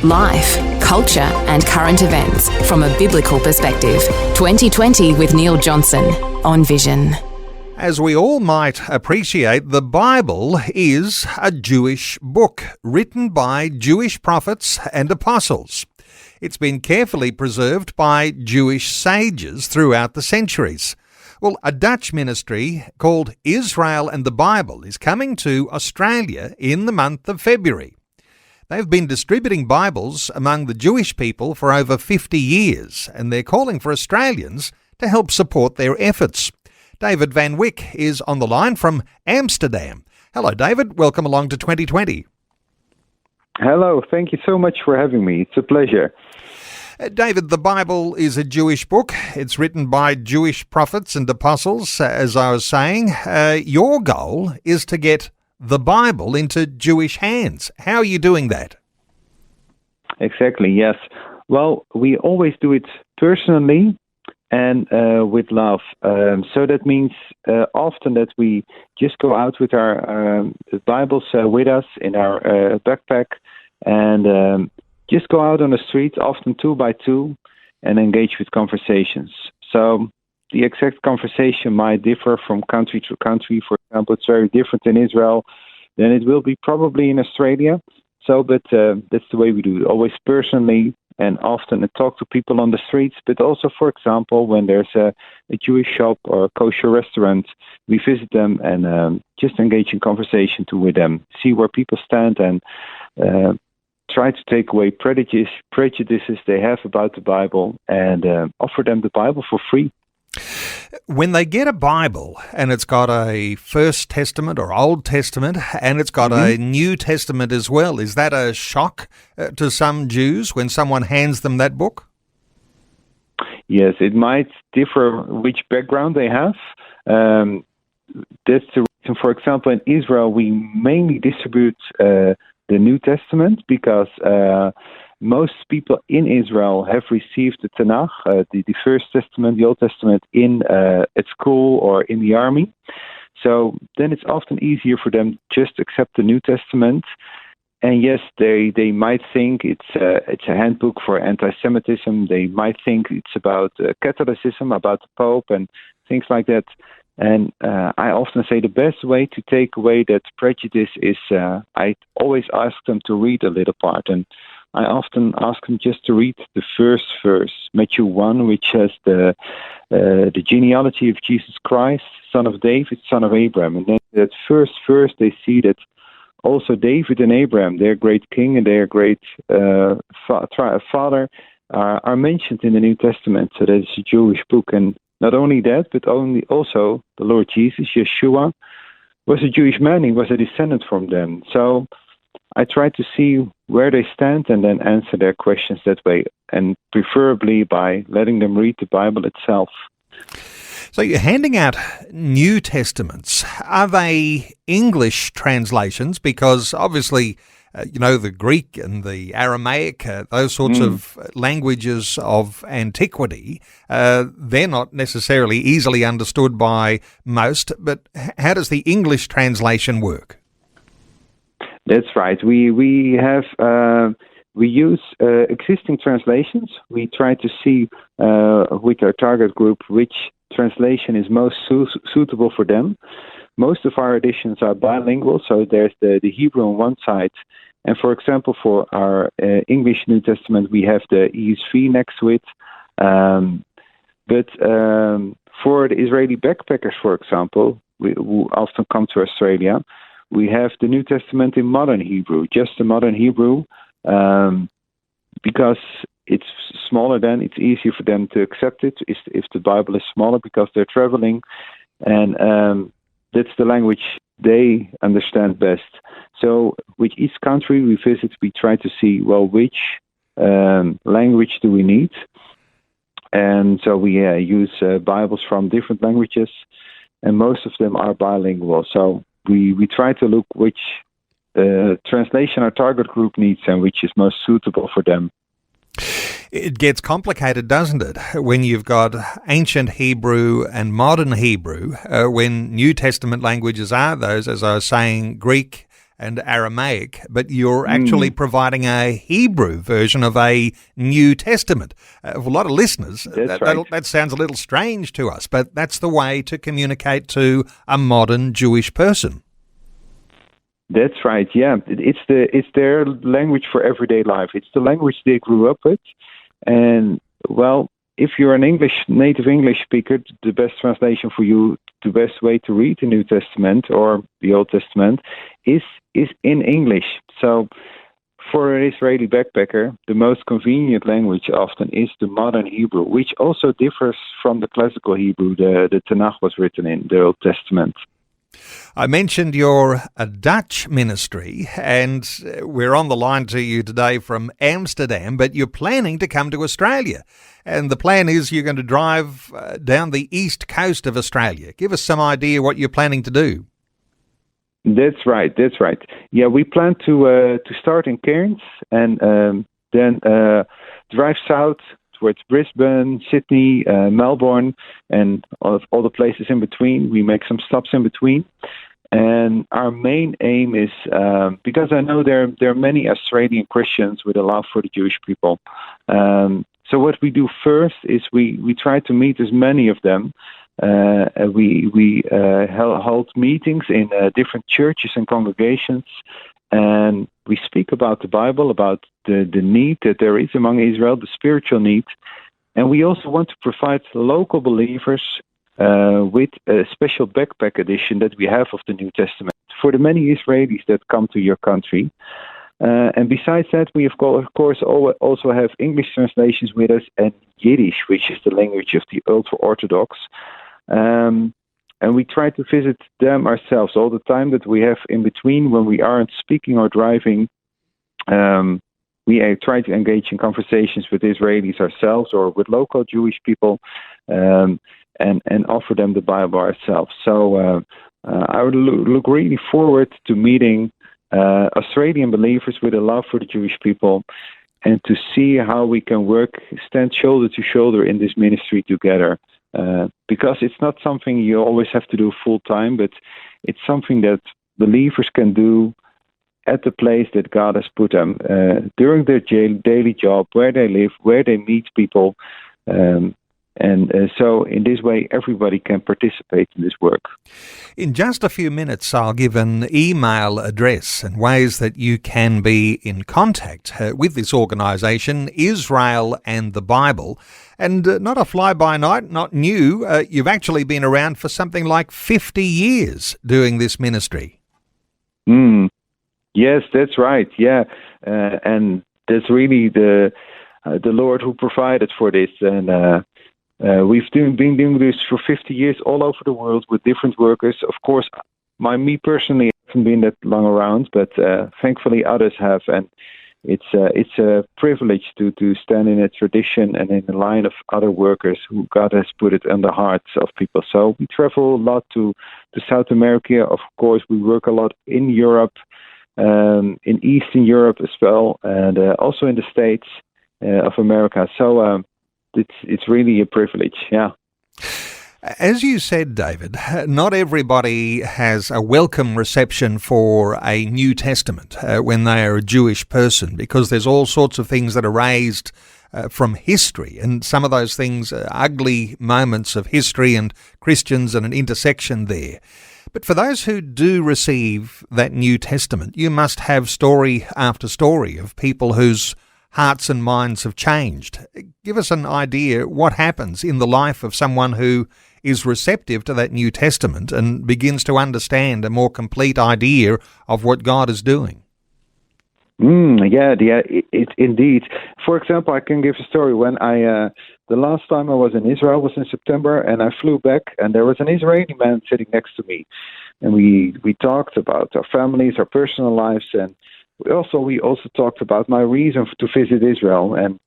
Life, culture and current events from a biblical perspective. 2020 with Neil Johnson on Vision. As we all might appreciate, the Bible is a Jewish book written by Jewish prophets and apostles. It's been carefully preserved by Jewish sages throughout the centuries. Well, a Dutch ministry called Israel and the Bible is coming to Australia in the month of February. They've been distributing Bibles among the Jewish people for over 50 years, and they're calling for Australians to help support their efforts. David Vanwijck is on the line from Amsterdam. Hello, David. Welcome along to 2020. Hello. Thank you so much for having me. It's a pleasure. David, the Bible is a Jewish book. It's written by Jewish prophets and apostles, as I was saying. Your goal is to get the Bible into Jewish hands. How are you doing that? Exactly, yes. Well, we always do it personally and with love. So that means often that we just go out with our Bibles with us in our backpack and just go out on the streets, often 2 by 2, and engage with conversations. So the exact conversation might differ from country to country. For example, it's very different in Israel than it will be probably in Australia. But that's the way we do it, always personally and often talk to people on the streets. But also, for example, when there's a Jewish shop or a kosher restaurant, we visit them and just engage in conversation with them, see where people stand and try to take away prejudices they have about the Bible and offer them the Bible for free. When they get a Bible and it's got a First Testament or Old Testament and it's got a New Testament as well, is that a shock to some Jews when someone hands them that book? Yes, it might differ which background they have. That's the reason, for example, in Israel, we mainly distribute the New Testament because most people in Israel have received the Tanakh, the First Testament, the Old Testament, at school or in the army. So then it's often easier for them just to accept the New Testament. And yes, they might think it's a handbook for anti-Semitism. They might think it's about Catholicism, about the Pope and things like that. And I often say the best way to take away that prejudice is I always ask them to read a little part. And I often ask them just to read the first verse, Matthew 1, which has the genealogy of Jesus Christ, son of David, son of Abraham. And then that first verse, they see that also David and Abraham, their great king and their great father, are mentioned in the New Testament. So that is a Jewish book. And not only that, but also the Lord Jesus, Yeshua, was a Jewish man. He was a descendant from them. So I try to see where they stand and then answer their questions that way, and preferably by letting them read the Bible itself. So you're handing out New Testaments. Are they English translations? Because obviously, the Greek and the Aramaic, those sorts of languages of antiquity, they're not necessarily easily understood by most. But how does the English translation work? That's right. We use existing translations. We try to see with our target group which translation is most suitable for them. Most of our editions are bilingual, so there's the Hebrew on one side. And for example, for our English New Testament, we have the ESV next to it. But for the Israeli backpackers, for example, who often come to Australia, we have the New Testament in modern Hebrew, just the modern Hebrew, because it's smaller then, it's easier for them to accept it if the Bible is smaller because they're traveling. And that's the language they understand best. So with each country we visit, we try to see, which language do we need? And so we use Bibles from different languages, and most of them are bilingual. So we try to look which translation our target group needs and which is most suitable for them. It gets complicated, doesn't it, when you've got ancient Hebrew and modern Hebrew, when New Testament languages are those, as I was saying, Greek, and Aramaic, but you're actually providing a Hebrew version of a New Testament. For a lot of listeners, that sounds a little strange to us, but that's the way to communicate to a modern Jewish person. That's right. Yeah, it's their language for everyday life. It's the language they grew up with, and well, if you're an native English speaker, the best translation for you, the best way to read the New Testament or the Old Testament is in English. So for an Israeli backpacker, the most convenient language often is the modern Hebrew, which also differs from the classical Hebrew the Tanakh was written in, the Old Testament. I mentioned your Dutch ministry, and we're on the line to you today from Amsterdam, but you're planning to come to Australia. And the plan is you're going to drive down the east coast of Australia. Give us some idea what you're planning to do. That's right. Yeah, we plan to start in Cairns and then drive south towards Brisbane, Sydney, Melbourne, and all the places in between. We make some stops in between. And our main aim is, because I know there are many Australian Christians with a love for the Jewish people. So what we do first is we try to meet as many of them. We hold meetings in different churches and congregations, and we speak about the Bible, about the need that there is among Israel, the spiritual need. And we also want to provide local believers with a special backpack edition that we have of the New Testament for the many Israelis that come to your country. And besides that, we of course also have English translations with us and Yiddish, which is the language of the ultra-Orthodox. And we try to visit them ourselves all the time that we have in between when we aren't speaking or driving. We try to engage in conversations with Israelis ourselves or with local Jewish people and offer them the Bible ourselves. So I would look really forward to meeting Australian believers with a love for the Jewish people and to see how we can stand shoulder to shoulder in this ministry together. Because it's not something you always have to do full time, but it's something that believers can do at the place that God has put them during their daily job, where they live, where they meet people. So in this way, everybody can participate in this work. In just a few minutes, I'll give an email address and ways that you can be in contact with this organisation, Israel and the Bible. And not a fly-by-night, not new. You've actually been around for something like 50 years doing this ministry. Yes, that's right. Yeah, and that's really the Lord who provided for this. And we've been doing this for 50 years all over the world with different workers. Of course, me personally haven't been that long around, but thankfully others have. And it's a privilege to stand in a tradition and in the line of other workers who God has put it in the hearts of people. So we travel a lot to South America. Of course, we work a lot in Europe, in Eastern Europe as well, and also in the States of America. So it's really a privilege, yeah. As you said, David, not everybody has a welcome reception for a New Testament when they are a Jewish person, because there's all sorts of things that are raised from history, and some of those things are ugly moments of history and Christians and an intersection there. But for those who do receive that New Testament, you must have story after story of people whose hearts and minds have changed. Give us an idea what happens in the life of someone who is receptive to that New Testament and begins to understand a more complete idea of what God is doing. It indeed. For example, I can give a story. When the last time I was in Israel was in September, and I flew back, and there was an Israeli man sitting next to me, and we talked about our families, our personal lives, and we also talked about my reason to visit Israel. And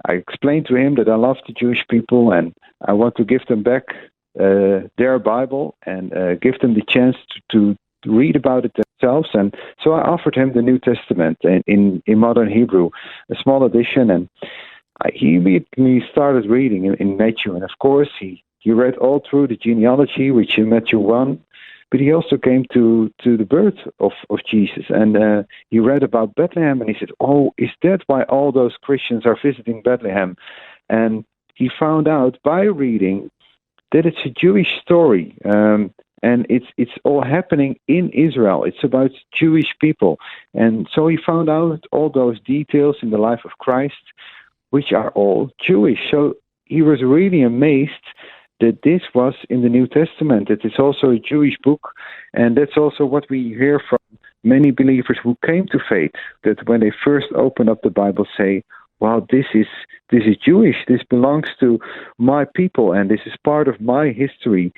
I explained to him that I love the Jewish people, and I want to give them back their Bible and give them the chance to read about it themselves. And so I offered him the New Testament in modern Hebrew, a small edition, and he immediately started reading in Matthew. And of course, he read all through the genealogy, which in Matthew 1, but he also came to the birth of Jesus, and he read about Bethlehem, and he said, "Oh, is that why all those Christians are visiting Bethlehem?" And he found out by reading that it's a Jewish story, and it's all happening in Israel. It's about Jewish people, and so he found out all those details in the life of Christ, which are all Jewish. So he was really amazed that this was in the New Testament. It is also a Jewish book, and that's also what we hear from many believers who came to faith, that when they first open up the Bible, say, "Wow, this is Jewish. This belongs to my people, and this is part of my history."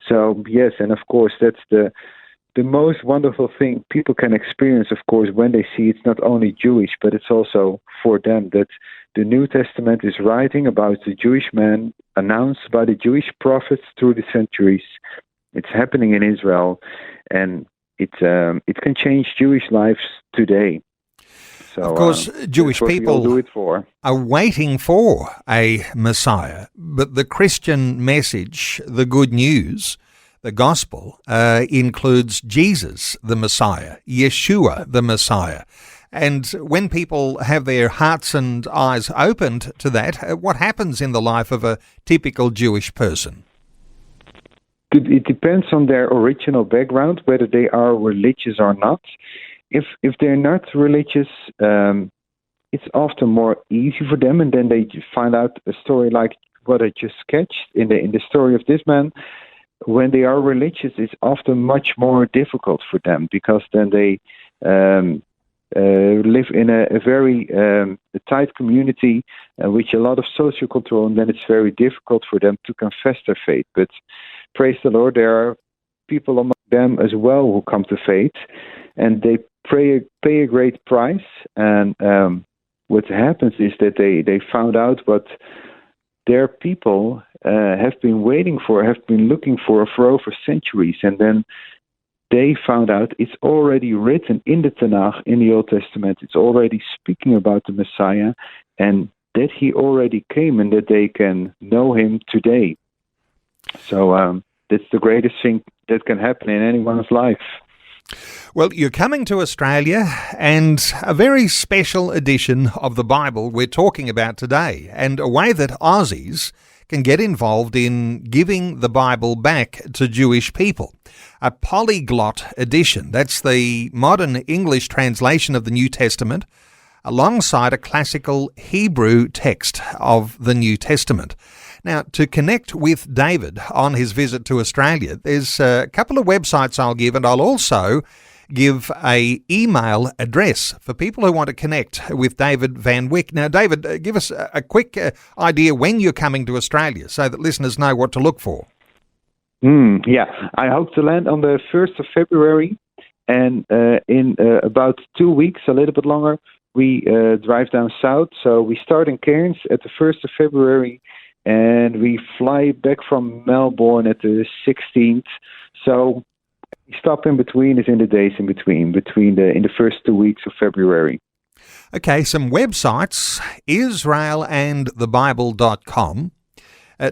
So yes, and of course that's the most wonderful thing people can experience, of course, when they see it's not only Jewish, but it's also for them that the New Testament is writing about the Jewish man announced by the Jewish prophets through the centuries. It's happening in Israel, and it can change Jewish lives today. So, of course, Jewish people do it for. are waiting for a Messiah, but the Christian message, the good news, the gospel, includes Jesus, the Messiah, Yeshua, the Messiah. And when people have their hearts and eyes opened to that, what happens in the life of a typical Jewish person? It depends on their original background, whether they are religious or not. If they're not religious, it's often more easy for them, and then they find out a story like what I just sketched in the story of this man. When they are religious, it's often much more difficult for them, because then they live in a very tight community with a lot of social control, and then it's very difficult for them to confess their faith. But praise the Lord, there are people among them as well who come to faith, and they pay a great price. And what happens is that they found out what their people have been waiting for, have been looking for over centuries, and then they found out it's already written in the Tanakh, in the Old Testament. It's already speaking about the Messiah, and that he already came, and that they can know him today. So that's the greatest thing that can happen in anyone's life. Well, you're coming to Australia, and a very special edition of the Bible we're talking about today, and a way that Aussies can get involved in giving the Bible back to Jewish people. A polyglot edition, that's the modern English translation of the New Testament, alongside a classical Hebrew text of the New Testament. Now, to connect with David on his visit to Australia, there's a couple of websites I'll give, and I'll also give a email address for people who want to connect with David Vanwijck. Now, David, give us a quick idea when you're coming to Australia so that listeners know what to look for. Yeah, I hope to land on the 1st of February, and in about 2 weeks, a little bit longer, we drive down south. So we start in Cairns at the 1st of February, and we fly back from Melbourne at the 16th. So stop in between is in the days in between in the first 2 weeks of February. Okay, some websites, israelandthebible.com.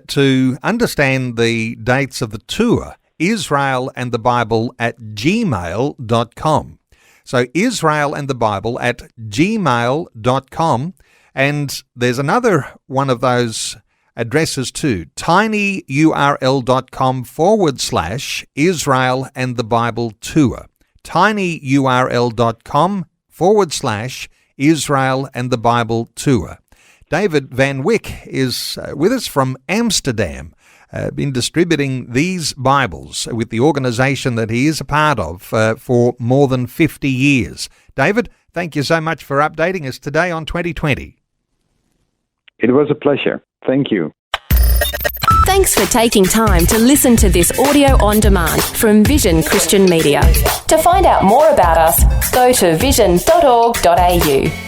To understand the dates of the tour, israelandthebible@gmail.com. So israelandthebible@gmail.com. And there's another one of those addresses too, tinyurl.com/Israel and the Bible Tour. tinyurl.com/Israel and the Bible Tour. David Vanwijck is with us from Amsterdam, been distributing these Bibles with the organisation that he is a part of for more than 50 years. David, thank you so much for updating us today on 2020. It was a pleasure. Thank you. Thanks for taking time to listen to this audio on demand from Vision Christian Media. To find out more about us, go to vision.org.au.